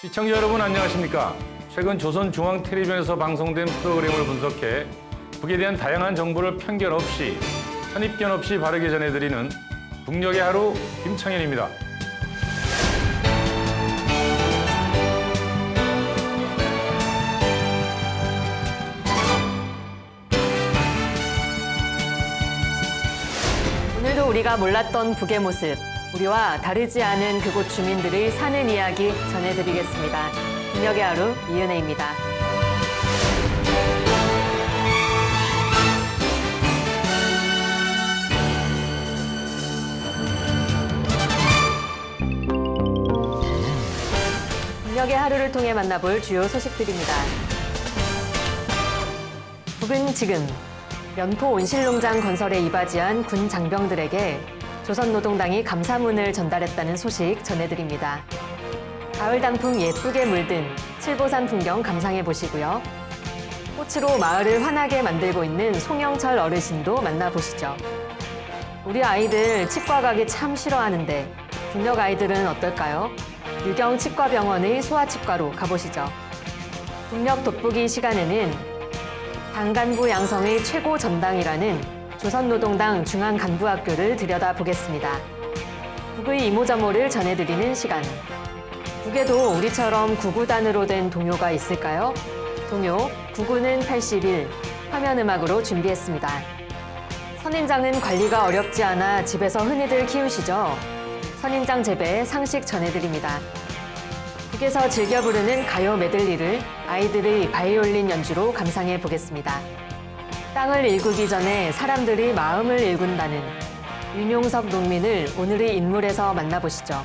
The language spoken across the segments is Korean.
시청자 여러분 안녕하십니까? 최근 조선중앙텔레비전에서 방송된 프로그램을 분석해 북에 대한 다양한 정보를 편견 없이 선입견 없이 바르게 전해드리는 북녘의 하루 김창현입니다. 오늘도 우리가 몰랐던 북의 모습, 우리와 다르지 않은 그곳 주민들의 사는 이야기 전해드리겠습니다. 북녘의 하루 이은혜입니다. 북녘의 하루를 통해 만나볼 주요 소식들입니다. 북은 지금 연포 온실농장 건설에 이바지한 군 장병들에게 조선노동당이 감사문을 전달했다는 소식 전해드립니다. 가을 단풍 예쁘게 물든 칠보산 풍경 감상해 보시고요. 꽃으로 마을을 환하게 만들고 있는 송영철 어르신도 만나보시죠. 우리 아이들 치과 가기 참 싫어하는데 북녘 아이들은 어떨까요? 유경 치과병원의 소아치과로 가보시죠. 북녘 돋보기 시간에는 당 간부 양성의 최고 전당이라는 조선노동당 중앙간부학교를 들여다보겠습니다. 북의 이모저모를 전해드리는 시간. 북에도 우리처럼 구구단으로 된 동요가 있을까요? 동요 구구는 81 화면음악으로 준비했습니다. 선인장은 관리가 어렵지 않아 집에서 흔히들 키우시죠? 선인장 재배 상식 전해드립니다. 북에서 즐겨 부르는 가요 메들리를 아이들의 바이올린 연주로 감상해 보겠습니다. 땅을 일구기 전에 사람들이 마음을 일군다는 윤용석 농민을 오늘의 인물에서 만나보시죠.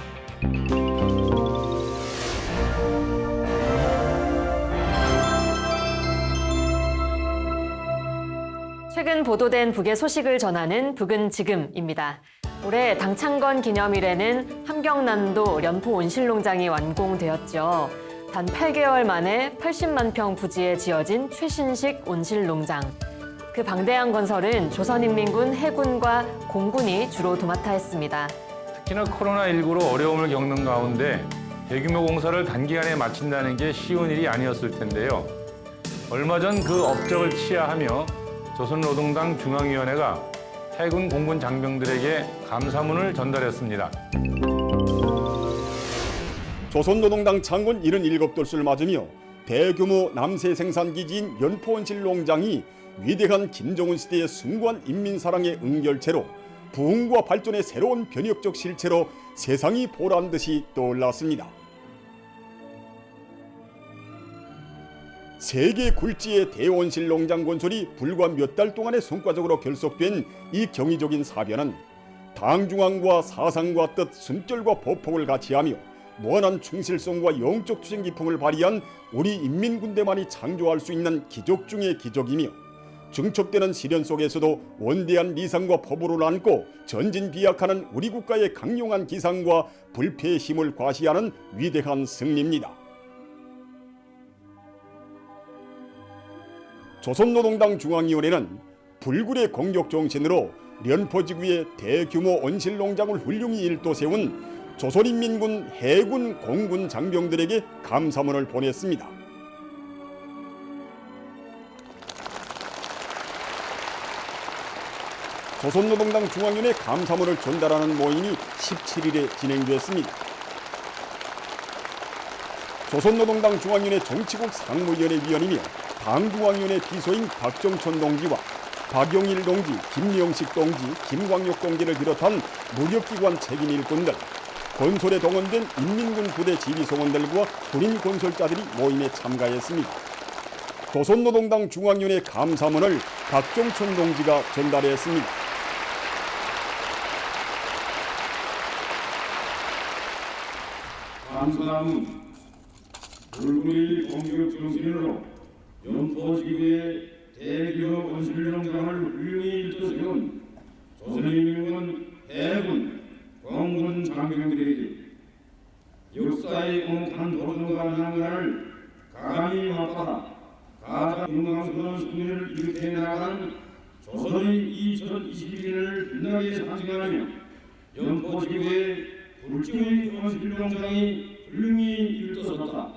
최근 보도된 북의 소식을 전하는 북은 지금입니다. 올해 당창건 기념일에는 함경남도 연포 온실농장이 완공되었죠. 단 8개월 만에 80만 평 부지에 지어진 최신식 온실농장. 그 방대한 건설은 조선인민군 해군과 공군이 주로 도맡아 했습니다. 특히나 코로나19로 어려움을 겪는 가운데 대규모 공사를 단기간에 마친다는 게 쉬운 일이 아니었을 텐데요. 얼마 전 그 업적을 치하하며 조선노동당 중앙위원회가 해군 공군 장병들에게 감사문을 전달했습니다. 조선노동당 창건 77돌수를 맞으며 대규모 남세 생산기지인 연포온실농장이 위대한 김정은 시대의 숭고한 인민사랑의 응결체로 부흥과 발전의 새로운 변혁적 실체로 세상이 보란 듯이 떠올랐습니다. 세계 굴지의 대온실농장 건설이 불과 몇 달 동안의 성과적으로 결속된 이 경이적인 사변은 당중앙과 사상과 뜻, 숨결과 보폭을 같이하며 무한한 충실성과 영적 투쟁 기풍을 발휘한 우리 인민군대만이 창조할 수 있는 기적 중의 기적이며 증축되는 시련 속에서도 원대한 리상과 포부를 안고 전진비약하는 우리 국가의 강력한 기상과 불패의 힘을 과시하는 위대한 승리입니다. 조선노동당 중앙위원회는 불굴의 공격 정신으로 연포지구의 대규모 온실농장을 훌륭히 일도 세운 조선인민군 해군 공군 장병들에게 감사문을 보냈습니다. 조선노동당 중앙위원회 감사문을 전달하는 모임이 17일에 진행됐습니다. 조선노동당 중앙위원회 정치국 상무위원회 위원이며 당중앙위원회 비서인 박정천 동지와 박용일 동지, 김영식 동지, 김광yok 동지를 비롯한 무역기관 책임 일꾼들, 건설에 동원된 인민군 부대 지휘소원들과 군인 건설자들이 모임에 참가했습니다. 조선노동당 중앙위원회 감사문을 박정천 동지가 전달했습니다. 감사함은 불굴의 공격 정신으로 연포지구의 대기업 온실농장을 훌륭히 일떠세운 조선인민군 해군 공군 장병들에게 역사의 공한 도전과 난관을 감히 맞받아 가장 영광스러운 승리를 일으켜 나가는 조선의 2021년을 빛나게 상징하며 연포지구의 굴지의 온실농장이 훌륭히 일떠섰다. 나오다.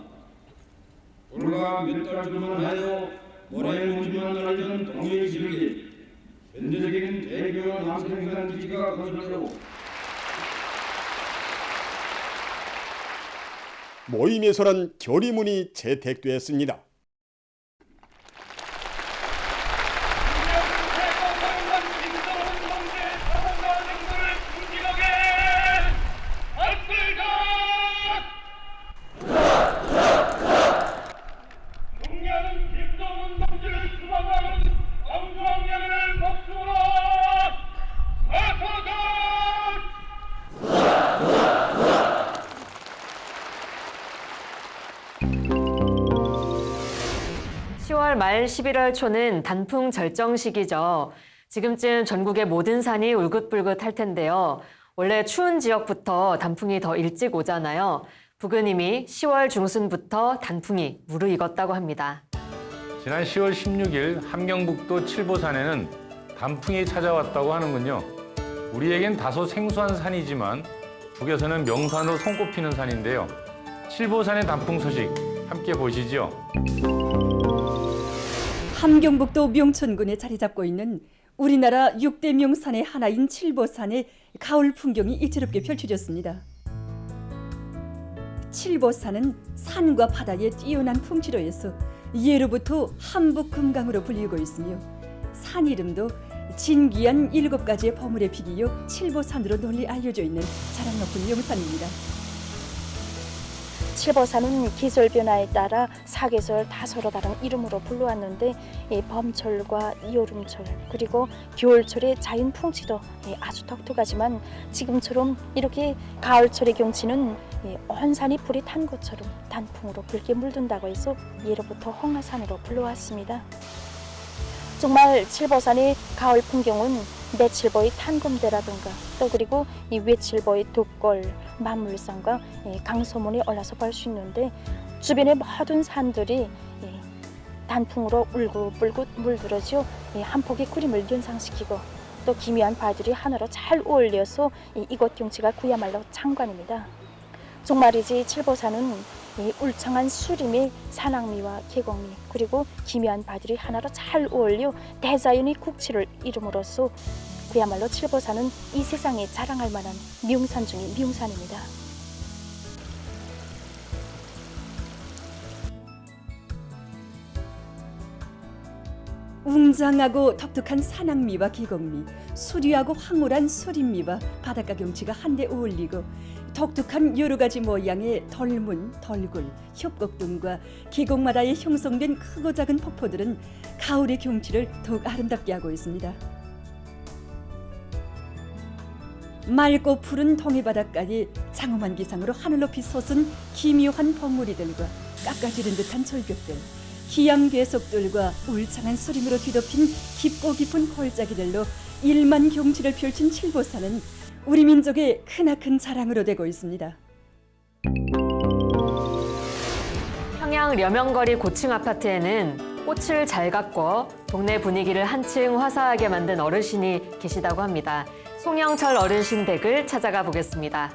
불과 몇 달 전만 하여 모래 무지만 날던 동해의 지르게 현대적인 대규모 남생산 기지가 건설되고 모임에서는 결의문이 채택되었습니다. 말 11월 초는 단풍 절정 시기죠. 지금쯤 전국의 모든 산이 울긋불긋할 텐데요. 원래 추운 지역부터 단풍이 더 일찍 오잖아요. 북은 이미 10월 중순부터 단풍이 무르익었다고 합니다. 지난 10월 16일 함경북도 칠보산에는 단풍이 찾아왔다고 하는군요. 우리에겐 다소 생소한 산이지만 북에서는 명산으로 손꼽히는 산인데요. 칠보산의 단풍 소식 함께 보시죠. 함경북도 명천군에 자리 잡고 있는 우리나라 6대 명산의 하나인 칠보산의 가을 풍경이 이채롭게 펼쳐졌습니다. 칠보산은 산과 바다의 뛰어난 풍치로에서 예로부터 함북금강으로 불리고 있으며 산 이름도 진귀한 7가지의 버물의 비기요 칠보산으로 널리 알려져 있는 자랑 높은 명산입니다. 칠보산은 기절 변화에 따라 사계절 다 서로 다른 이름으로 불러왔는데 봄철과 여름철 그리고 겨울철의 자연 풍치도 아주 독특하지만 지금처럼 이렇게 가을철의 경치는 온 산이 불이 탄 것처럼 단풍으로 붉게 물든다고 해서 예로부터 홍하산으로 불러왔습니다. 정말 칠보산의 가을 풍경은 내칠보의 탄검대라든가 또 그리고 이 외칠보의 둑골, 만물산과 강서문에 올라서 볼 수 있는데 주변의 모든 산들이 단풍으로 울긋불긋 물들어져 한 폭의 그림을 연상시키고 또 기묘한 바들이 하나로 잘 어울려서 이곳 경치가 그야말로 장관입니다. 정말이지 칠보산은 울창한 수림의 산악미와 계곡미 그리고 기묘한 바들이 하나로 잘 어울려 대자연의 국치를 이름으로써 그야말로 칠보산은 이 세상에 자랑할 만한 명산 중의 명산입니다. 웅장하고 독특한 산악미와 계곡미, 수려하고 황홀한 수림미와 바닷가 경치가 한데 어울리고 독특한 여러 가지 모양의 덜문, 덜굴, 협곡 등과 계곡마다에 형성된 크고 작은 폭포들은 가을의 경치를 더욱 아름답게 하고 있습니다. 맑고 푸른 동해 바닷가에 장엄한 기상으로 하늘 높이 솟은 기묘한 벙무리들과 깎아지른 듯한 절벽들, 기암 괴석들과 울창한 수림으로 뒤덮인 깊고 깊은 골짜기들로 일만 경치를 펼친 칠보산은 우리 민족의 크나큰 자랑으로 되고 있습니다. 평양 려명거리 고층 아파트에는 꽃을 잘 가꿔 동네 분위기를 한층 화사하게 만든 어르신이 계시다고 합니다. 송영철 어르신 댁을 찾아가 보겠습니다.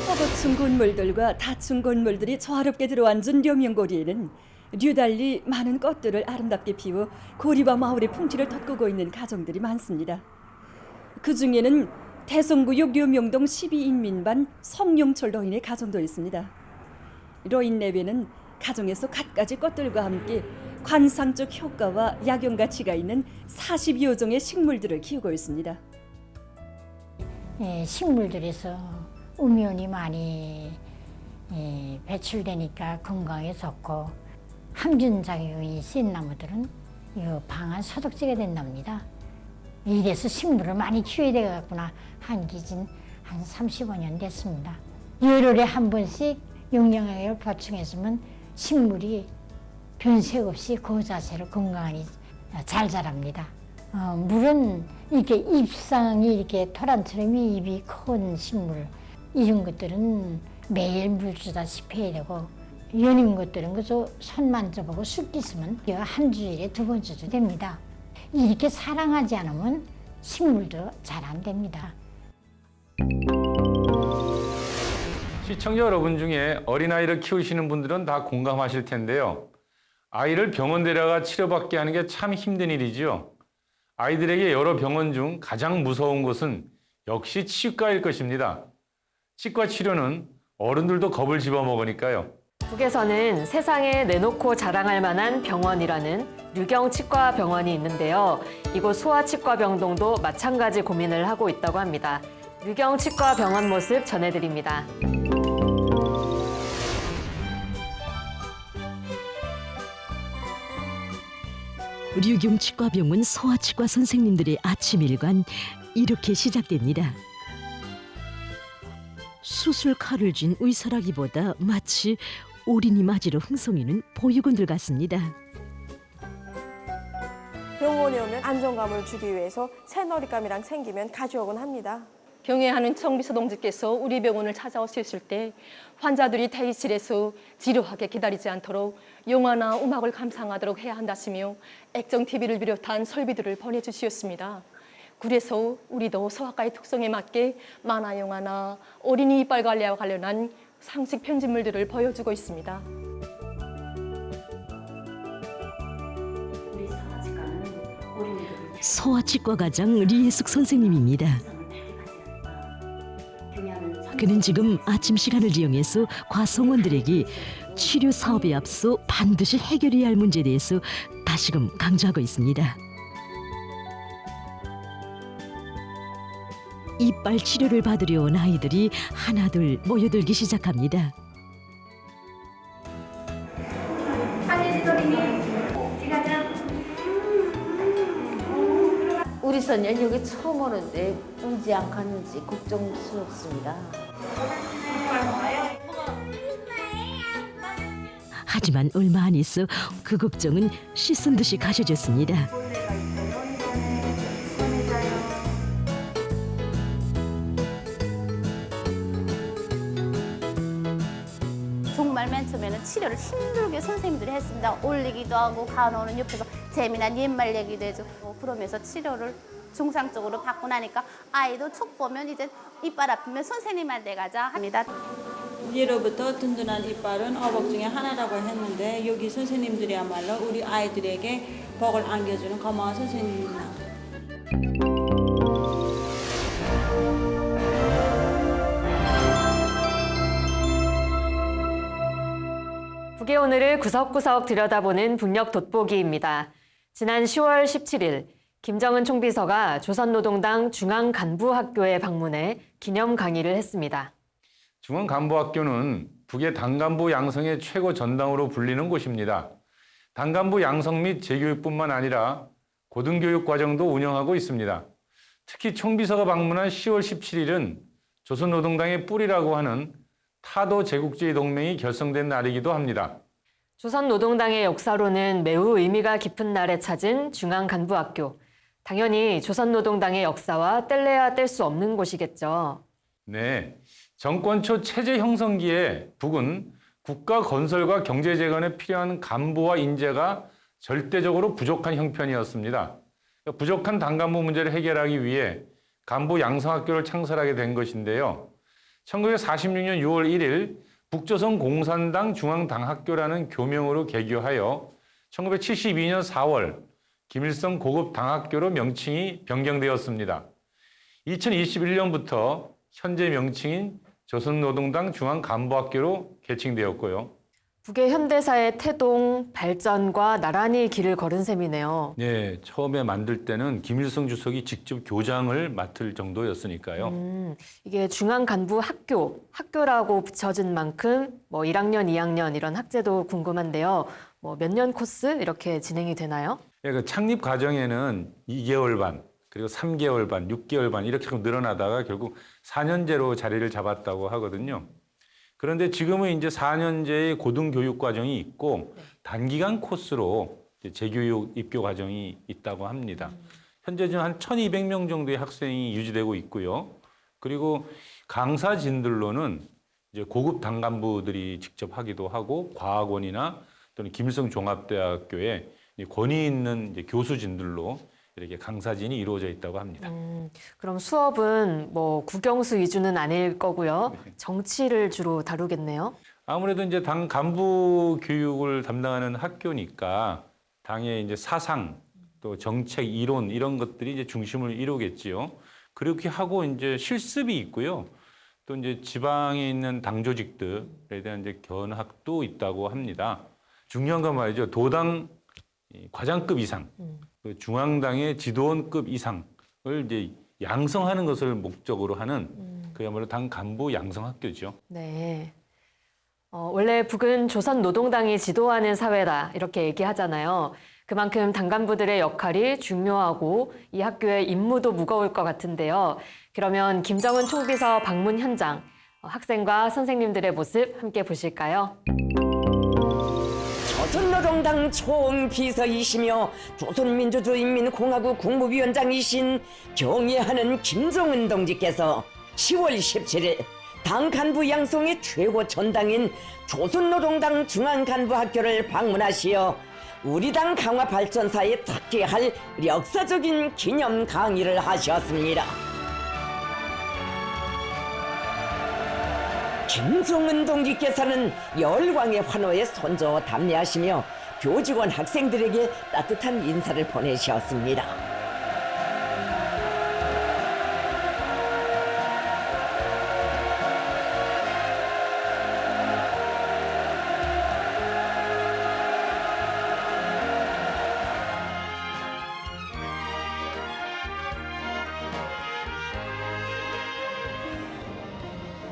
서거층 건물들과 다층 건물들이 조화롭게 들어앉은 려명거리에는 류달리 많은 꽃들을 아름답게 피워 고리와 마을의 풍치를 돋구고 있는 가정들이 많습니다. 그 중에는 대성구역 려명동 12인민반 성용철 노인의 가정도 있습니다. 노인 내외는 가정에서 갖가지 꽃들과 함께 관상적 효과와 약용 가치가 있는 40여 종의 식물들을 키우고 있습니다. 식물들에서 음이온이 많이 배출되니까 건강에 좋고 항균작용이 센 나무들은 방한 소독제가 된답니다. 이래서 식물을 많이 키워야 되겠구나 한 기진 한 35년 됐습니다. 열흘에 한 번씩 영양액을 보충했으면 식물이 변색 없이 그 자체로 건강하니 잘 자랍니다. 물은 이렇게 잎상이 이렇게 토란처럼 잎이 큰 식물 이런 것들은 매일 물 주다시피 해야 되고 연인 것들은 그저 손 만져보고 쑥 있으면 한 주일에 2번 줘도 됩니다. 이렇게 사랑하지 않으면 식물도 잘 안 됩니다. 시청자 여러분 중에 어린아이를 키우시는 분들은 다 공감하실 텐데요. 아이를 병원 데려가 치료받게 하는 게 참 힘든 일이지요. 아이들에게 여러 병원 중 가장 무서운 것은 역시 치과일 것입니다. 치과 치료는 어른들도 겁을 집어먹으니까요. 북에서는 세상에 내놓고 자랑할 만한 병원이라는 류경치과병원이 있는데요. 이곳 소아치과병동도 마찬가지 고민을 하고 있다고 합니다. 류경치과병원 모습 전해드립니다. 류경치과병원 소아치과 선생님들의 아침 일과는 이렇게 시작됩니다. 수술 칼을 쥔 의사라기보다 마치 어린이 맞이러 흥성이는 보육원들 같습니다. 병원에 오면 안정감을 주기 위해서 새놀이감이랑 생기면 가져오곤 합니다. 경애하는 청비서 동지께서 우리 병원을 찾아오셨을 때 환자들이 대기실에서 지루하게 기다리지 않도록 영화나 음악을 감상하도록 해야 한다시며 액정 TV를 비롯한 설비들을 보내주셨습니다. 그래서 우리도 소아과의 특성에 맞게 만화 영화나 어린이 이빨 관리와 관련한 상식 편집물들을 보여주고 있습니다. 소아치과 과장 리혜숙 선생님입니다. 그는 지금 아침 시간을 이용해서 과성원들에게 치료 사업에 앞서 반드시 해결해야 할 문제에 대해서 다시금 강조하고 있습니다. 이빨 치료를 받으려 온 아이들이 하나둘 모여들기 시작합니다. 우리 소년 여기 처음 오는데 울지 않겠는지 걱정스럽습니다. 하지만 얼마 안 있어 그 걱정은 씻은 듯이 가셔졌습니다. 정말 맨 처음에는 치료를 힘들게 선생님들이 했습니다. 올리기도 하고 간호는 옆에서 재미난 옛말 얘기도 해주고 그러면서 치료를 정상적으로 받고 나니까 아이도 촉 보면 이제 이빨 아프면 선생님한테 가자 합니다. 예로부터 든든한 이빨은 어복 중에 하나라고 했는데 여기 선생님들이야말로 우리 아이들에게 복을 안겨주는 고마운 선생님입니다. 북의 오늘을 구석구석 들여다보는 북녘 돋보기입니다. 지난 10월 17일 김정은 총비서가 조선노동당 중앙간부학교에 방문해 기념 강의를 했습니다. 중앙간부학교는 북의 당간부 양성의 최고 전당으로 불리는 곳입니다. 당간부 양성 및 재교육뿐만 아니라 고등교육 과정도 운영하고 있습니다. 특히 총비서가 방문한 10월 17일은 조선노동당의 뿌리라고 하는 타도 제국주의 동맹이 결성된 날이기도 합니다. 조선노동당의 역사로는 매우 의미가 깊은 날에 찾은 중앙간부학교. 당연히 조선노동당의 역사와 뗄래야 뗄 수 없는 곳이겠죠. 네, 정권 초 체제 형성기에 북은 국가 건설과 경제 재건에 필요한 간부와 인재가 절대적으로 부족한 형편이었습니다. 부족한 당간부 문제를 해결하기 위해 간부 양성학교를 창설하게 된 것인데요. 1946년 6월 1일 북조선 공산당 중앙당학교라는 교명으로 개교하여 1972년 4월 김일성 고급 당학교로 명칭이 변경되었습니다. 2021년부터 현재 명칭인 조선노동당 중앙간부학교로 개칭되었고요. 북의 현대사의 태동, 발전과 나란히 길을 걸은 셈이네요. 네, 처음에 만들 때는 김일성 주석이 직접 교장을 맡을 정도였으니까요. 이게 중앙간부학교라고 붙여진 만큼 1학년, 2학년 이런 학제도 궁금한데요. 몇 년 코스 이렇게 진행이 되나요? 네, 그 창립 과정에는 2개월 반, 그리고 3개월 반, 6개월 반 이렇게 늘어나다가 결국 4년제로 자리를 잡았다고 하거든요. 그런데 지금은 이제 4년제의 고등교육 과정이 있고 단기간 코스로 재교육 입교 과정이 있다고 합니다. 현재 지금 한 1,200명 정도의 학생이 유지되고 있고요. 그리고 강사진들로는 이제 고급 당간부들이 직접 하기도 하고 과학원이나 또는 김일성 종합대학교에 권위 있는 이제 교수진들로 이렇게 강사진이 이루어져 있다고 합니다. 그럼 수업은 뭐 국영수 위주는 아닐 거고요. 정치를 주로 다루겠네요. 아무래도 이제 당 간부 교육을 담당하는 학교니까 당의 이제 사상 또 정책 이론 이런 것들이 이제 중심을 이루겠지요. 그렇게 하고 이제 실습이 있고요. 또 이제 지방에 있는 당 조직들에 대한 이제 견학도 있다고 합니다. 중요한 건 말이죠. 도당 과장급 이상, 그 중앙당의 지도원급 이상을 이제 양성하는 것을 목적으로 하는 그야말로 당 간부 양성 학교죠. 네. 원래 북은 조선노동당이 지도하는 사회다 이렇게 얘기하잖아요. 그만큼 당 간부들의 역할이 중요하고 이 학교의 임무도 무거울 것 같은데요. 그러면 김정은 총비서 방문 현장, 학생과 선생님들의 모습 함께 보실까요? 조선노동당 총비서이시며 조선민주주의인민공화국 국무위원장이신 경애하는 김정은 동지께서 10월 17일 당 간부 양성의 최고 전당인 조선노동당 중앙간부학교를 방문하시어 우리 당 강화 발전사에 특기할 역사적인 기념 강의를 하셨습니다. 김정은 동지께서는 열광의 환호에 손저 답례하시며 교직원 학생들에게 따뜻한 인사를 보내셨습니다.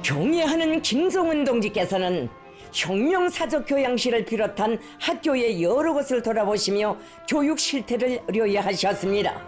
경애하는 김정은 동지께서는 혁명사적 교양실을 비롯한 학교의 여러 곳을 돌아보시며 교육 실태를 의뢰하셨습니다.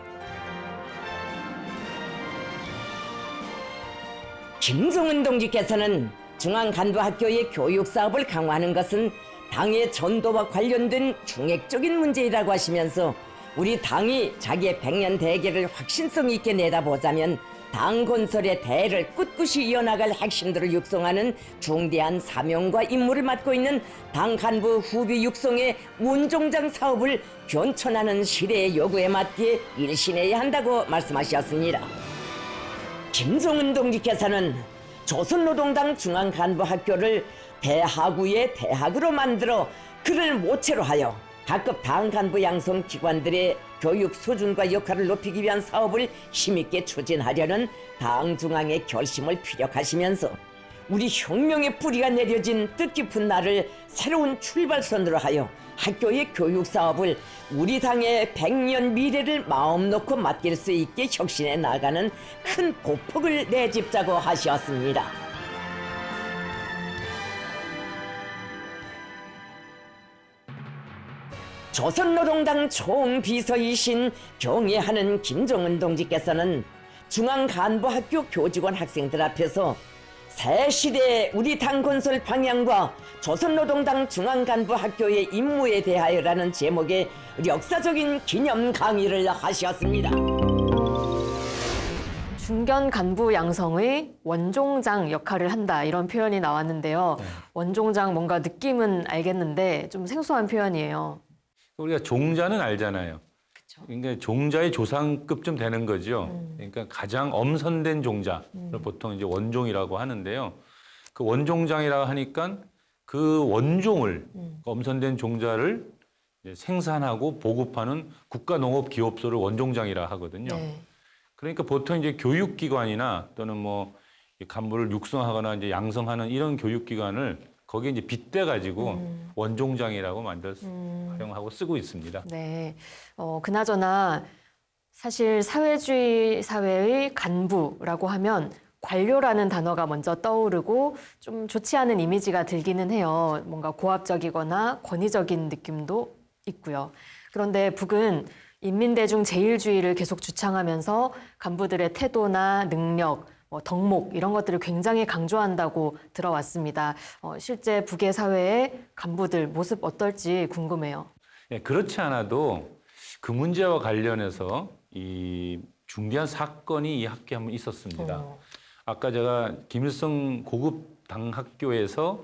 김정은 동지께서는 중앙간부학교의 교육사업을 강화하는 것은 당의 전도와 관련된 중핵적인 문제이라고 하시면서 우리 당이 자기의 100년 대계를 확신성 있게 내다보자면 당 건설의 대를 꿋꿋이 이어나갈 핵심들을 육성하는 중대한 사명과 임무를 맡고 있는 당 간부 후비 육성의 운종장 사업을 견천하는 시대의 요구에 맞게 일신해야 한다고 말씀하셨습니다. 김정은 동지께서는 조선노동당 중앙간부학교를 대하구의 대학으로 만들어 그를 모체로 하여 각급 당 간부 양성 기관들의 교육 수준과 역할을 높이기 위한 사업을 힘있게 추진하려는 당 중앙의 결심을 피력하시면서 우리 혁명의 뿌리가 내려진 뜻깊은 날을 새로운 출발선으로 하여 학교의 교육 사업을 우리 당의 100년 미래를 마음 놓고 맡길 수 있게 혁신해 나가는 큰 보폭을 내집자고 하셨습니다. 조선노동당 총비서이신 경애하는 김정은 동지께서는 중앙간부학교 교직원 학생들 앞에서 새 시대의 우리 당 건설 방향과 조선노동당 중앙간부학교의 임무에 대하여라는 제목의 역사적인 기념 강의를 하셨습니다. 중견 간부 양성의 원종장 역할을 한다 이런 표현이 나왔는데요. 원종장 뭔가 느낌은 알겠는데 좀 생소한 표현이에요. 우리가 종자는 알잖아요. 그쵸. 그러니까 종자의 조상급쯤 되는 거죠. 그러니까 가장 엄선된 종자를 보통 이제 원종이라고 하는데요. 그 원종장이라고 하니까 그 원종을 엄선된 종자를 이제 생산하고 보급하는 국가농업기업소를 원종장이라 하거든요. 네. 그러니까 보통 이제 교육기관이나 또는 뭐 간부를 육성하거나 이제 양성하는 이런 교육기관을 거기에 이제 빗대 가지고 원종장이라고 만들어서 활용하고 쓰고 있습니다. 네, 그나저나 사실 사회주의 사회의 간부라고 하면 관료라는 단어가 먼저 떠오르고 좀 좋지 않은 이미지가 들기는 해요. 뭔가 고압적이거나 권위적인 느낌도 있고요. 그런데 북은 인민대중 제일주의를 계속 주창하면서 간부들의 태도나 능력, 덕목 이런 것들을 굉장히 강조한다고 들어왔습니다. 실제 북의 사회의 간부들 모습 어떨지 궁금해요. 네, 그렇지 않아도 그 문제와 관련해서 이 중대한 사건이 이 학교에 한번 있었습니다. 아까 제가 김일성 고급 당학교에서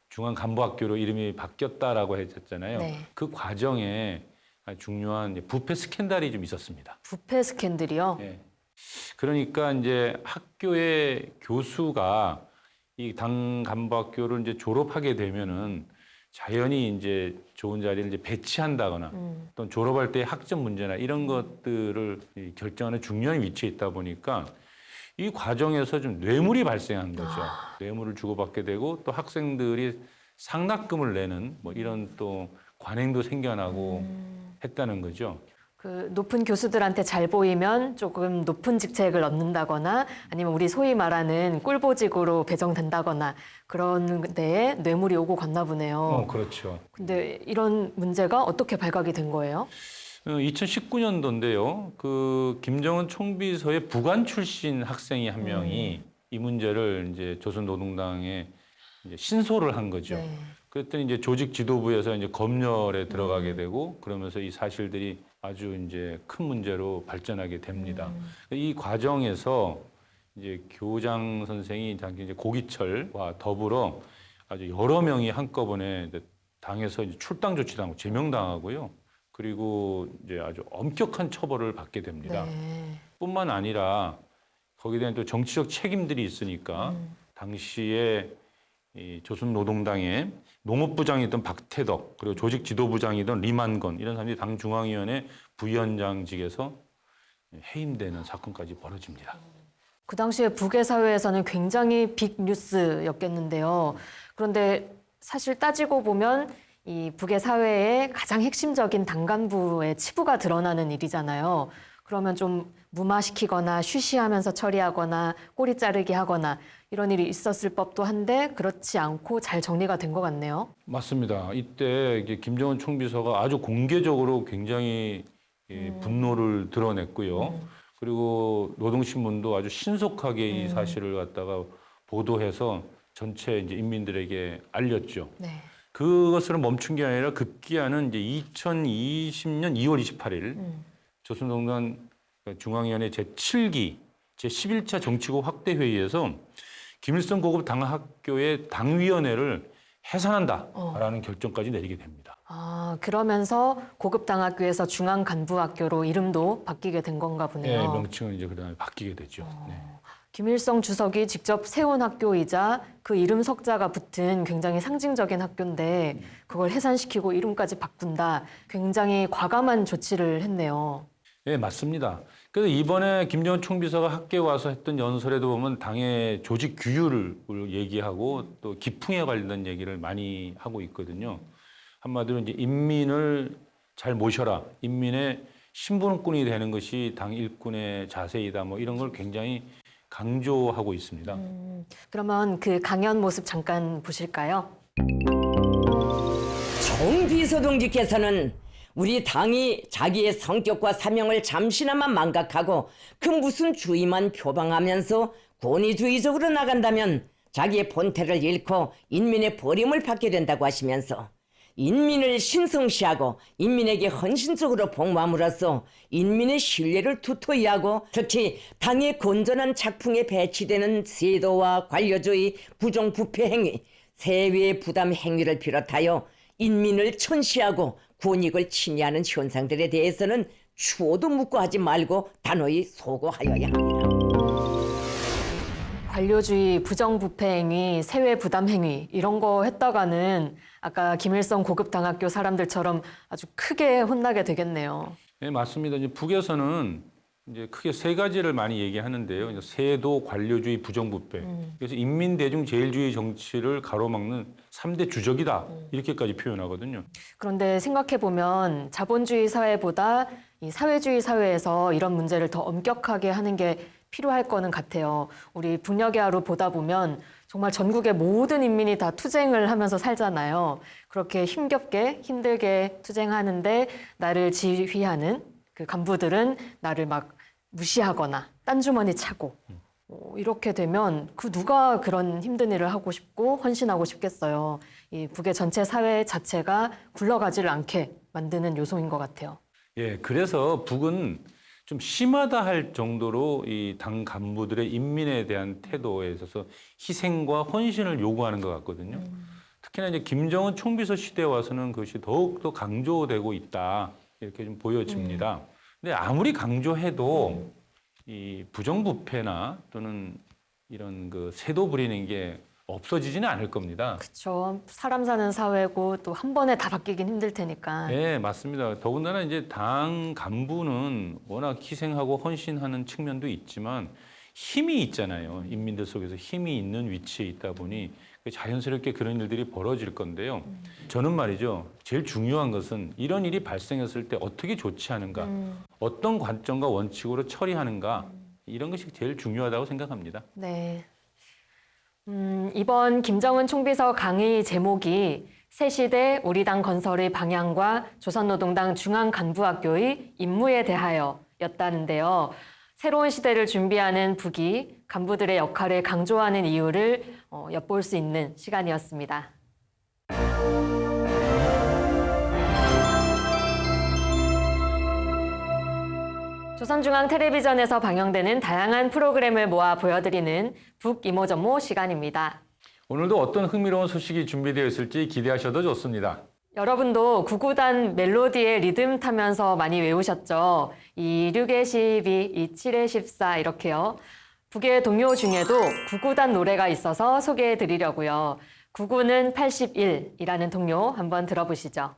중앙간부학교로 이름이 바뀌었다라고 했잖아요. 네. 그 과정에 아주 중요한 이제 부패 스캔들이 좀 있었습니다. 부패 스캔들이요? 예. 그러니까 이제 학교의 교수가 이 당 간부학교를 이제 졸업하게 되면은 자연히 이제 좋은 자리를 이제 배치한다거나 또는 졸업할 때 학점 문제나 이런 것들을 결정하는 중요한 위치에 있다 보니까 이 과정에서 좀 뇌물이 발생한 거죠. 뇌물을 주고받게 되고 또 학생들이 상납금을 내는 뭐 이런 또 관행도 생겨나고 했다는 거죠. 그 높은 교수들한테 잘 보이면 조금 높은 직책을 얻는다거나 아니면 우리 소위 말하는 꿀보직으로 배정된다거나 그런 데에 뇌물이 오고 갔나 보네요. 그렇죠. 근데 이런 문제가 어떻게 발각이 된 거예요? 2019년도인데요. 그 김정은 총비서의 부관 출신 학생이 한 명이 이 문제를 이제 조선노동당에 이제 신소를 한 거죠. 네. 그랬더니 이제 조직 지도부에서 이제 검열에 들어가게 되고 그러면서 이 사실들이 아주 이제 큰 문제로 발전하게 됩니다. 이 과정에서 이제 교장 선생이 당시 이제 고기철과 더불어 아주 여러 명이 한꺼번에 당에서 이제 출당 조치당하고 제명당하고요. 그리고 이제 아주 엄격한 처벌을 받게 됩니다. 네. 뿐만 아니라 거기에 대한 또 정치적 책임들이 있으니까 당시에 이 조선노동당의 농업부장이던 박태덕 그리고 조직 지도부장이던 리만건 이런 사람들이 당 중앙위원회 부위원장직에서 해임되는 사건까지 벌어집니다. 그 당시에 북의 사회에서는 굉장히 빅 뉴스였겠는데요. 그런데 사실 따지고 보면 이 북의 사회의 가장 핵심적인 당 간부의 치부가 드러나는 일이잖아요. 그러면 좀 무마시키거나 쉬쉬하면서 처리하거나 꼬리 자르기 하거나 이런 일이 있었을 법도 한데 그렇지 않고 잘 정리가 된 것 같네요. 맞습니다. 이때 이제 김정은 총비서가 아주 공개적으로 굉장히 분노를 드러냈고요. 그리고 노동신문도 아주 신속하게 이 사실을 갖다가 보도해서 전체 이제 인민들에게 알렸죠. 네. 그것을 멈춘 게 아니라 급기야는 이제 2020년 2월 28일 조선노동당 중앙위원회 제7기 제11차 정치국 확대회의에서 김일성 고급 당학교의 당위원회를 해산한다라는 결정까지 내리게 됩니다. 아, 그러면서 고급 당학교에서 중앙 간부학교로 이름도 바뀌게 된 건가 보네요. 네, 명칭은 이제 그다음에 바뀌게 되죠. 네. 김일성 주석이 직접 세운 학교이자 그 이름 석자가 붙은 굉장히 상징적인 학교인데 그걸 해산시키고 이름까지 바꾼다. 굉장히 과감한 조치를 했네요. 네, 맞습니다. 그래서 이번에 김정은 총비서가 학교에 와서 했던 연설에도 보면 당의 조직 규율을 얘기하고 또 기풍에 관련된 얘기를 많이 하고 있거든요. 한마디로 이제 인민을 잘 모셔라. 인민의 신분꾼이 되는 것이 당 일꾼의 자세이다. 뭐 이런 걸 굉장히 강조하고 있습니다. 그러면 그 강연 모습 잠깐 보실까요? 총비서 동지께서는 우리 당이 자기의 성격과 사명을 잠시나마 망각하고 그 무슨 주의만 표방하면서 권위주의적으로 나간다면 자기의 본태를 잃고 인민의 버림을 받게 된다고 하시면서 인민을 신성시하고 인민에게 헌신적으로 복무함으로써 인민의 신뢰를 두터이 하고 특히 당의 건전한 작품에 배치되는 제도와 관료주의, 부정부패 행위, 세외 부담 행위를 비롯하여 인민을 천시하고 권익을 침해하는 현상들에 대해서는 추호도 묻고 하지 말고 단호히 소고하여야 합니다. 관료주의, 부정부패 행위, 세외 부담 행위 이런 거 했다가는 아까 김일성 고급당학교 사람들처럼 아주 크게 혼나게 되겠네요. 네, 맞습니다. 이제 북에서는 이제 크게 세 가지를 많이 얘기하는데요. 세도, 관료주의, 부정부패. 그래서 인민대중제일주의 정치를 가로막는 3대 주적이다. 이렇게까지 표현하거든요. 그런데 생각해보면 자본주의 사회보다 이 사회주의 사회에서 이런 문제를 더 엄격하게 하는 게 필요할 거는 같아요. 우리 북녘의 하루 보다 보면 정말 전국의 모든 인민이 다 투쟁을 하면서 살잖아요. 그렇게 힘겹게 힘들게 투쟁하는데 나를 지휘하는 그 간부들은 나를 막 무시하거나 딴주머니 차고 이렇게 되면 그 누가 그런 힘든 일을 하고 싶고 헌신하고 싶겠어요. 이 북의 전체 사회 자체가 굴러가지를 않게 만드는 요소인 것 같아요. 예, 그래서 북은 좀 심하다 할 정도로 이 당 간부들의 인민에 대한 태도에 있어서 희생과 헌신을 요구하는 것 같거든요. 특히나 이제 김정은 총비서 시대에 와서는 그것이 더욱더 강조되고 있다. 이렇게 좀 보여집니다. 근데 아무리 강조해도 이 부정부패나 또는 이런 그 세도 부리는 게 없어지지는 않을 겁니다. 그렇죠. 사람 사는 사회고 또 한 번에 다 바뀌긴 힘들 테니까. 네, 맞습니다. 더군다나 이제 당 간부는 워낙 희생하고 헌신하는 측면도 있지만 힘이 있잖아요. 인민들 속에서 힘이 있는 위치에 있다 보니 자연스럽게 그런 일들이 벌어질 건데요. 저는 말이죠. 제일 중요한 것은 이런 일이 발생했을 때 어떻게 조치하는가, 어떤 관점과 원칙으로 처리하는가 이런 것이 제일 중요하다고 생각합니다. 네. 이번 김정은 총비서 강의 제목이 새시대 우리 당 건설의 방향과 조선노동당 중앙간부학교의 임무에 대하여였다는데요. 새로운 시대를 준비하는 북이 간부들의 역할을 강조하는 이유를 엿볼 수 있는 시간이었습니다. 조선중앙텔레비전에서 방영되는 다양한 프로그램을 모아 보여드리는 북이모저모 시간입니다. 오늘도 어떤 흥미로운 소식이 준비되어 있을지 기대하셔도 좋습니다. 여러분도 구구단 멜로디의 리듬 타면서 많이 외우셨죠? 2, 6의 12, 2, 7의 14 이렇게요. 북의 동요 중에도 구구단 노래가 있어서 소개해 드리려고요. 구구는 81이라는 동요 한번 들어보시죠.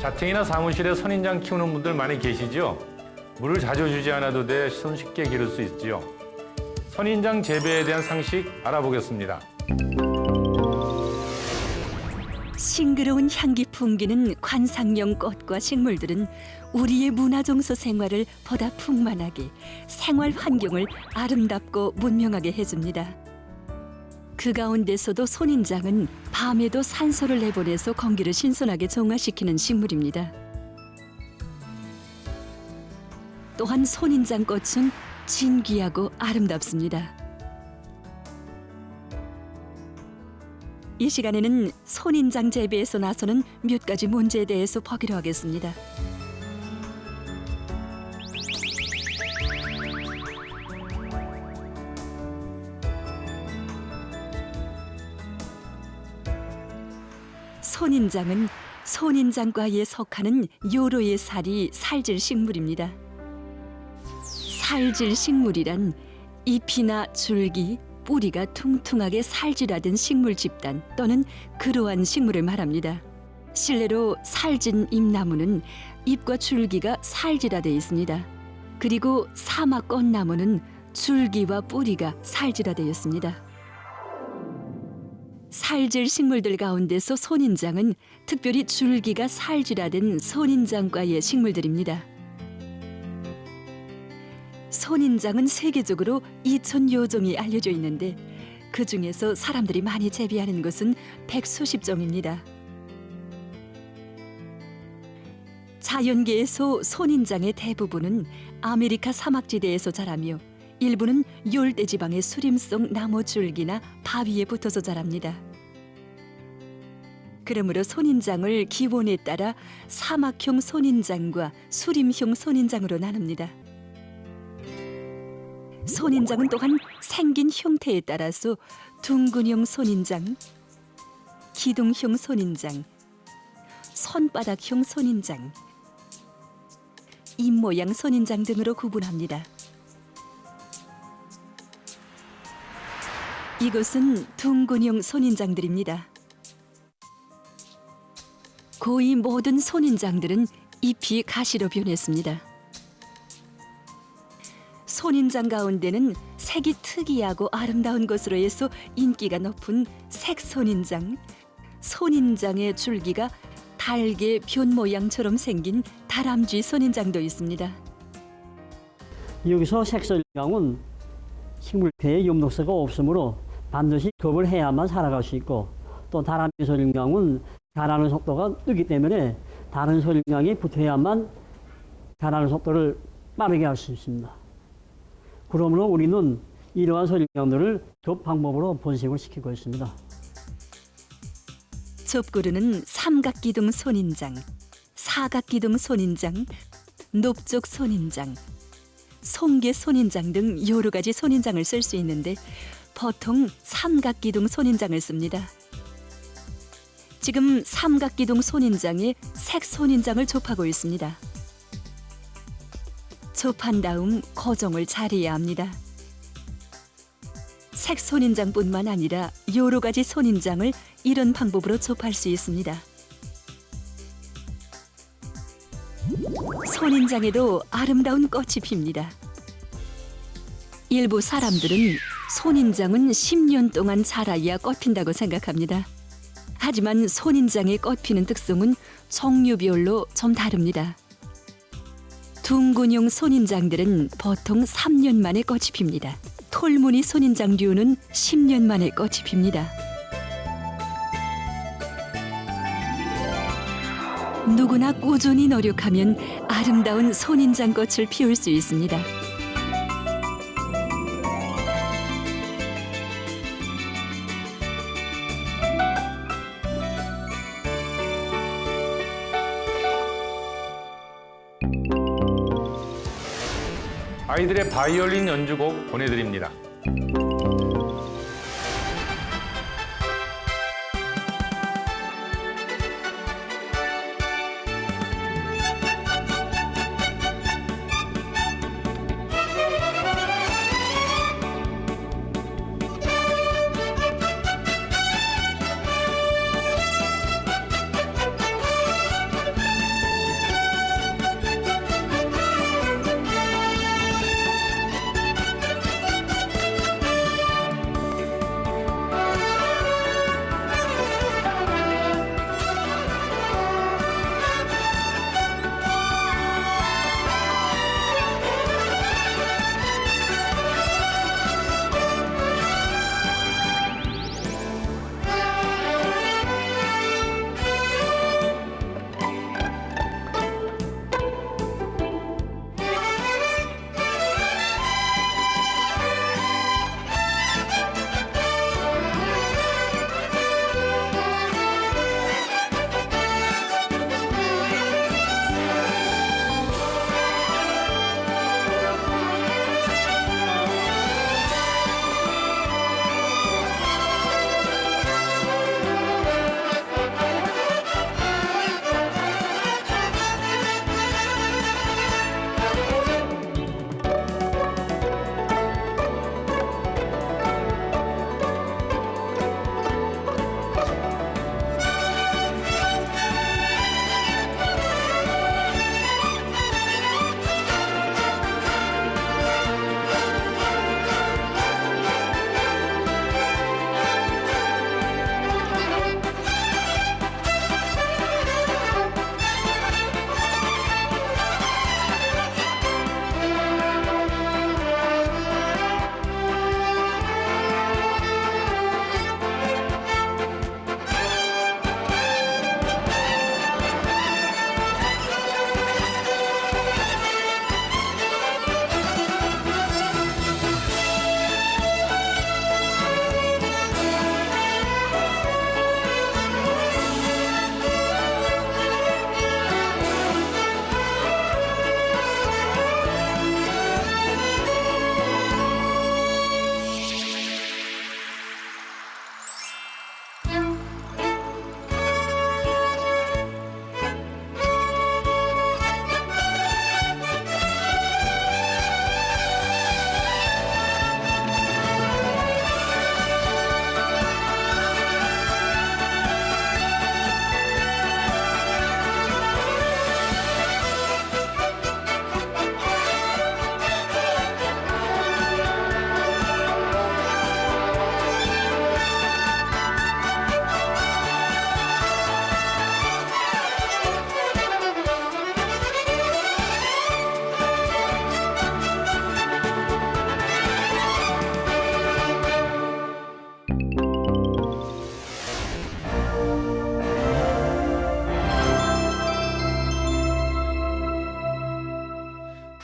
자택이나 사무실에 선인장 키우는 분들 많이 계시죠? 물을 자주 주지 않아도 돼 손쉽게 기를 수 있지요. 선인장 재배에 대한 상식 알아보겠습니다. 싱그러운 향기 풍기는 관상용 꽃과 식물들은 우리의 문화정서 생활을 보다 풍만하게, 생활 환경을 아름답고 문명하게 해줍니다. 그 가운데서도 선인장은 밤에도 산소를 내보내서 공기를 신선하게 정화시키는 식물입니다. 또한 선인장 꽃은 진귀하고 아름답습니다. 이 시간에는 선인장 재배에서 나서는 몇 가지 문제에 대해서 보기로 하겠습니다. 선인장은 손인장과에 속하는 요로의 살이 살질 식물입니다. 살질 식물이란 잎이나 줄기, 뿌리가 퉁퉁하게 살질화된 식물 집단 또는 그러한 식물을 말합니다. 실내로 살진 잎나무는 잎과 줄기가 살질화되어 있습니다. 그리고 사막 꽃나무는 줄기와 뿌리가 살질화되어 있습니다. 살질 식물들 가운데서 손인장은 특별히 줄기가 살질화된 손인장과의 식물들입니다. 손인장은 세계적으로 2,000여 종이 알려져 있는데 그 중에서 사람들이 많이 재배하는 것은 100수십 종입니다. 자연계에서 손인장의 대부분은 아메리카 사막지대에서 자라며 일부는 열대지방의 수림성 나무 줄기나 바위에 붙어서 자랍니다. 그러므로 손인장을 기원에 따라 사막형 손인장과 수림형 손인장으로 나눕니다. 손인장은 또한 생긴 형태에 따라서 둥근형 손인장, 기둥형 손인장, 손바닥형 손인장, 입모양 손인장 등으로 구분합니다. 이것은 둥근형 손인장들입니다. 거의 모든 손인장들은 잎이 가시로 변했습니다. 손인장 가운데는 색이 특이하고 아름다운 것으로 해서 인기가 높은 색손인장, 손인장의 줄기가 달개 변 모양처럼 생긴 다람쥐 손인장도 있습니다. 여기서 색손인장은 식물계에 엽록소가 없으므로 반드시 겁을 해야만 살아갈 수 있고, 또 다람쥐 손인장은 자라는 속도가 느기 때문에 다른 손인장이 붙어야만 자라는 속도를 빠르게 할 수 있습니다. 그러므로 우리는 이러한 손인장들을 접 방법으로 번식을 시키고 있습니다. 접구르는 삼각기둥 손인장, 사각기둥 손인장, 녹족 손인장, 송개 손인장 등 여러 가지 손인장을 쓸 수 있는데 보통 삼각기둥 손인장을 씁니다. 지금 삼각기둥 손인장에 색손인장을 접하고 있습니다. 접한 다음 고정을 잘해야 합니다. 색손인장뿐만 아니라 여러 가지 손인장을 이런 방법으로 접할 수 있습니다. 손인장에도 아름다운 꽃이 핍니다. 일부 사람들은 손인장은 10년 동안 자라야 꽃 핀다고 생각합니다. 하지만 손인장의 꽃 피는 특성은 종류별로 좀 다릅니다. 둥근형 손인장들은 보통 3년 만에 꽃이 핍니다. 톨무늬 손인장류는 10년 만에 꽃이 핍니다. 누구나 꾸준히 노력하면 아름다운 손인장 꽃을 피울 수 있습니다. 아이들의 바이올린 연주곡 보내드립니다.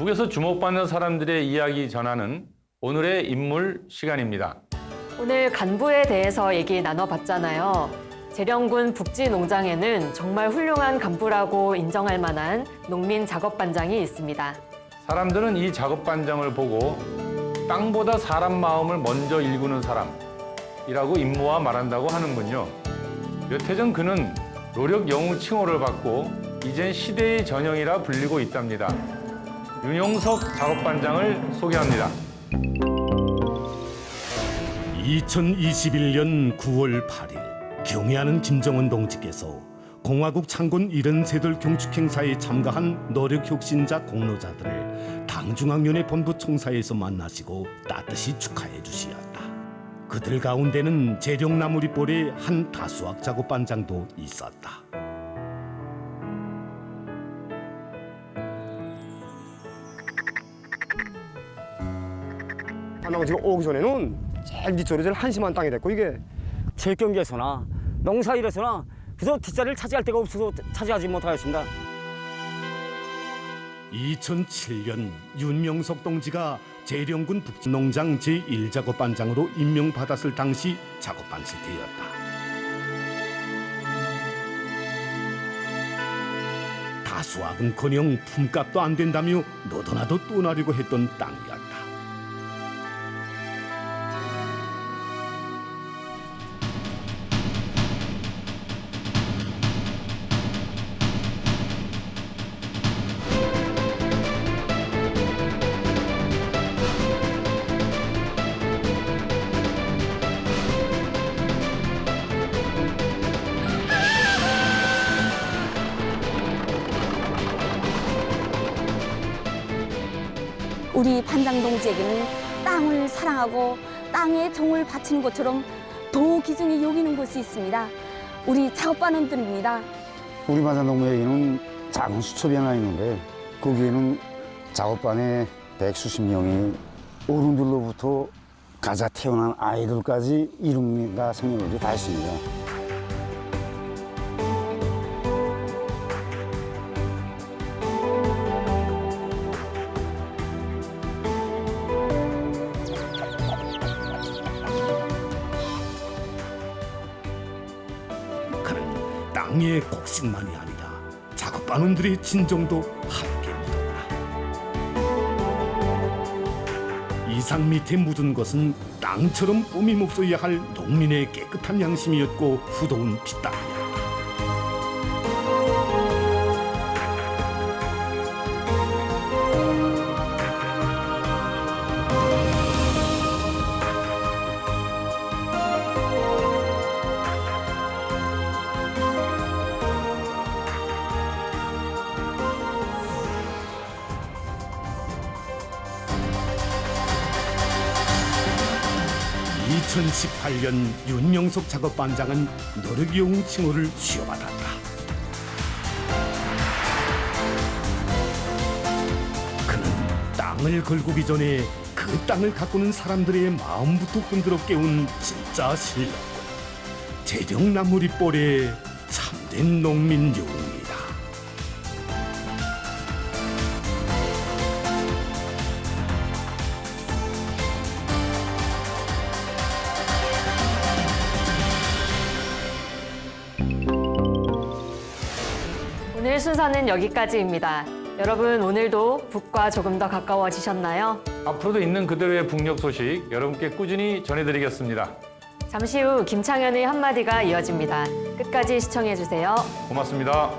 북에서 주목받는 사람들의 이야기 전하는 오늘의 인물 시간입니다. 오늘 간부에 대해서 얘기 나눠봤잖아요. 재령군 북지 농장에는 정말 훌륭한 간부라고 인정할 만한 농민 작업반장이 있습니다. 사람들은 이 작업반장을 보고 땅보다 사람 마음을 먼저 일구는 사람이라고 임무와 말한다고 하는군요. 몇 해 전 그는 노력 영웅 칭호를 받고 이젠 시대의 전형이라 불리고 있답니다. 윤용석 작업반장을 소개합니다. 2021년 9월 8일 경애하는 김정은 동지께서 공화국 창군 73돌 경축행사에 참가한 노력혁신자 공로자들을 당중앙위원회 본부 총사에서 만나시고 따뜻이 축하해 주시었다. 그들 가운데는 재령나무리볼의 한 다수학 작업반장도 있었다. 하나가 지금 오기 전에는 제일 뒤쪽으로 제일 한심한 땅이 됐고 이게 제 경기에서나 농사일에서나 그저 뒷자리를 차지할 데가 없어서 차지하지 못하였습니다. 2007년 윤명석 동지가 재령군 북지농장 제1작업반장으로 임명받았을 당시 작업반실대였다. 다수학은커녕 품값도 안 된다며 너도나도 떠나려고 했던 땅이었다. 우리 반장 동지에게는 땅을 사랑하고 땅에 정을 바치는 것처럼 더 귀중히 여기는 곳이 있습니다. 우리 작업반원들입니다. 우리 반장 동무에게는 작은 수첩이 하나 있는데 거기에는 작업반에 100수십 명이 어른들로부터 가자 태어난 아이들까지 이름과 생년월일이 다 있습니다. 땅의 곡식만이 아니라 작업반원들의 진정도 함께 묻었다. 이상 밑에 묻은 것은 땅처럼 꾸밈 없어야 할 농민의 깨끗한 양심이었고 후더운 피땀이었다. (2018년) 윤영석 작업반장은 노력용 칭호를 수여받았다. 그는 땅을 걸고기 전에 그 땅을 가꾸는 사람들의 마음부터 흔들어 깨운 진짜 실력군, 재령나무리볼의 참된 농민 영웅입니다. 오늘 순서는 여기까지입니다. 여러분 오늘도 북과 조금 더 가까워지셨나요? 앞으로도 있는 그대로의 북녘 소식 여러분께 꾸준히 전해드리겠습니다. 잠시 후 김창현의 한마디가 이어집니다. 끝까지 시청해주세요. 고맙습니다.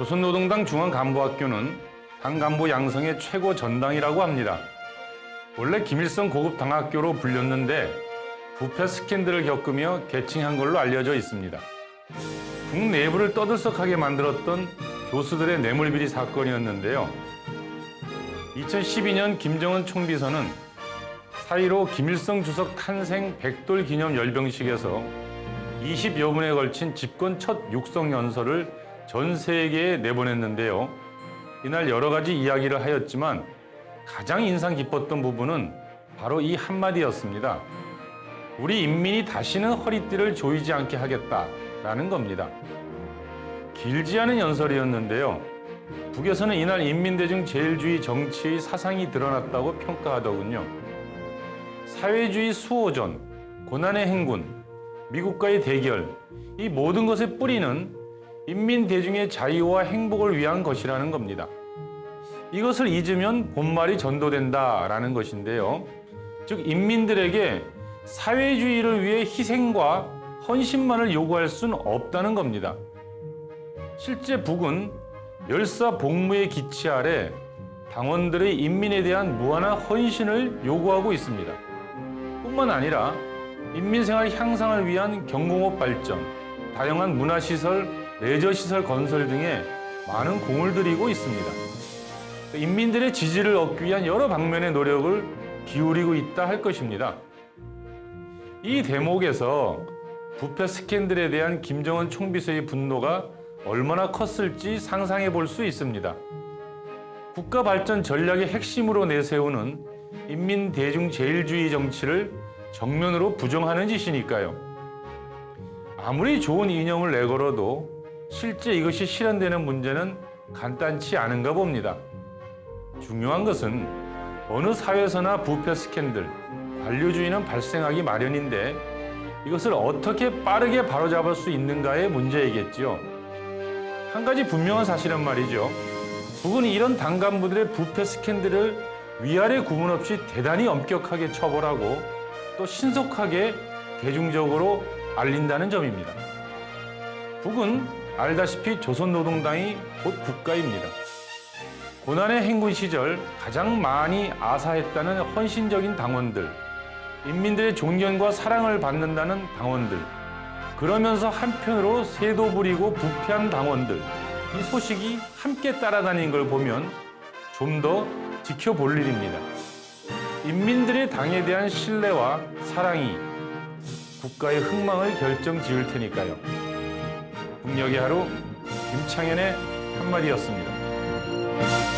조선노동당 중앙간부학교는 당 간부 양성의 최고 전당이라고 합니다. 원래 김일성 고급 당학교로 불렸는데 부패 스캔들을 겪으며 개칭한 걸로 알려져 있습니다. 국내부를 떠들썩하게 만들었던 교수들의 뇌물비리 사건이었는데요. 2012년 김정은 총비서는 4.15 김일성 주석 탄생 100돌 기념 열병식에서 20여 분에 걸친 집권 첫 육성 연설을 전 세계에 내보냈는데요. 이날 여러 가지 이야기를 하였지만 가장 인상 깊었던 부분은 바로 이 한마디였습니다. 우리 인민이 다시는 허리띠를 조이지 않게 하겠다라는 겁니다. 길지 않은 연설이었는데요. 북에서는 이날 인민대중 제일주의 정치의 사상이 드러났다고 평가하더군요. 사회주의 수호전, 고난의 행군, 미국과의 대결, 이 모든 것의 뿌리는 인민대중의 자유와 행복을 위한 것이라는 겁니다. 이것을 잊으면 본말이 전도된다라는 것인데요. 즉 인민들에게 사회주의를 위해 희생과 헌신만을 요구할 수는 없다는 겁니다. 실제 북은 열사복무의 기치 아래 당원들의 인민에 대한 무한한 헌신을 요구하고 있습니다. 뿐만 아니라 인민생활 향상을 위한 경공업 발전, 다양한 문화시설, 레저시설 건설 등에 많은 공을 들이고 있습니다. 인민들의 지지를 얻기 위한 여러 방면의 노력을 기울이고 있다 할 것입니다. 이 대목에서 부패 스캔들에 대한 김정은 총비서의 분노가 얼마나 컸을지 상상해 볼 수 있습니다. 국가 발전 전략의 핵심으로 내세우는 인민대중제일주의 정치를 정면으로 부정하는 짓이니까요. 아무리 좋은 이념을 내걸어도 실제 이것이 실현되는 문제는 간단치 않은가 봅니다. 중요한 것은 어느 사회에서나 부패 스캔들, 관료주의는 발생하기 마련인데 이것을 어떻게 빠르게 바로잡을 수 있는가의 문제이겠지요. 한 가지 분명한 사실은 말이죠. 북은 이런 당 간부들의 부패 스캔들을 위아래 구분 없이 대단히 엄격하게 처벌하고 또 신속하게 대중적으로 알린다는 점입니다. 북은 알다시피 조선노동당이 곧 국가입니다. 고난의 행군 시절 가장 많이 아사했다는 헌신적인 당원들, 인민들의 존경과 사랑을 받는다는 당원들, 그러면서 한편으로 세도 부리고 부패한 당원들, 이 소식이 함께 따라다닌 걸 보면 좀 더 지켜볼 일입니다. 인민들의 당에 대한 신뢰와 사랑이 국가의 흥망을 결정지을 테니까요. 북녘의 하루, 김창현의 한마디였습니다.